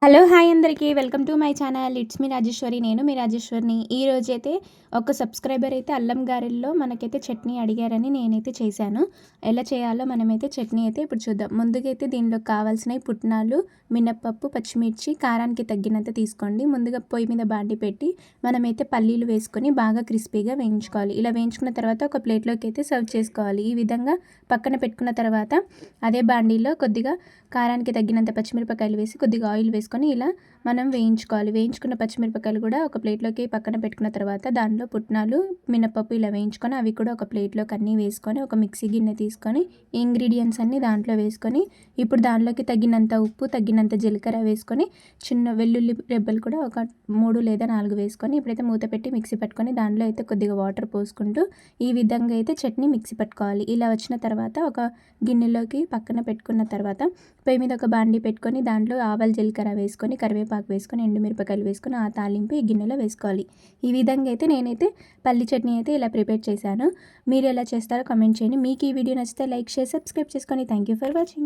Hello! Hi అందరికీ. Welcome to my channel. It's me Rajeshwari. నేను మీ రాజేశ్వరిని. ఈరోజైతే ఒక సబ్స్క్రైబర్ అయితే అల్లం గారెల్లో మనకైతే చట్నీ అడిగారని నేనైతే చేశాను. ఎలా చేయాలో మనమైతే చట్నీ అయితే ఇప్పుడు చూద్దాం. ముందుగా అయితే దీనిలోకి కావాల్సినవి పుట్నాలు, మినప్పప్పు, పచ్చిమిర్చి కారానికి తగ్గినంత తీసుకోండి. ముందుగా పొయ్యి మీద బాండి పెట్టి మనమైతే పల్లీలు వేసుకొని బాగా క్రిస్పీగా వేయించుకోవాలి. ఇలా వేయించుకున్న తర్వాత ఒక ప్లేట్లోకి అయితే సర్వ్ చేసుకోవాలి. ఈ విధంగా పక్కన పెట్టుకున్న తర్వాత అదే బాండీలో కొద్దిగా కారానికి తగ్గినంత పచ్చిమిరపకాయలు వేసి కొద్దిగా ఆయిల్ వేసుకొని ఇలా మనం వేయించుకోవాలి. వేయించుకున్న పచ్చిమిరపకాయలు కూడా ఒక ప్లేట్లోకి పక్కన పెట్టుకున్న తర్వాత దానిలో పుట్నాలు, మినపప్పు ఇలా వేయించుకొని అవి కూడా ఒక ప్లేట్లోకి అన్నీ వేసుకొని ఒక మిక్సీ గిన్నె తీసుకొని ఇంగ్రీడియంట్స్ అన్నీ దాంట్లో వేసుకొని ఇప్పుడు దానిలోకి తగినంత ఉప్పు, తగినంత జీలకర్ర వేసుకొని చిన్న వెల్లుల్లి రెబ్బలు కూడా ఒక 3 లేదా 4 వేసుకొని ఇప్పుడైతే మూత పెట్టి మిక్సీ పట్టుకొని దాంట్లో అయితే కొద్దిగా వాటర్ పోసుకుంటూ ఈ విధంగా అయితే చట్నీ మిక్సీ పట్టుకోవాలి. ఇలా వచ్చిన తర్వాత ఒక గిన్నెలోకి పక్కన పెట్టుకున్న తర్వాత పొయ్యి మీద ఒక బాండీ పెట్టుకొని దాంట్లో ఆవాలు, జీలకర్ర వేసుకొని కరివేపాకు వేసుకొని ఎండుమిరపకాయలు వేసుకొని ఆ తాలింపు ఈ గిన్నెలో వేసుకోవాలి. ఈ విధంగా అయితే నేనైతే పల్లి చట్నీ అయితే ఇలా ప్రిపేర్ చేశాను. మీరు ఎలా చేస్తారో కామెంట్ చేయండి. మీకు ఈ వీడియో నచ్చితే లైక్, షేర్, సబ్స్క్రైబ్ చేసుకొని థ్యాంక్ యూ ఫర్ వాచింగ్.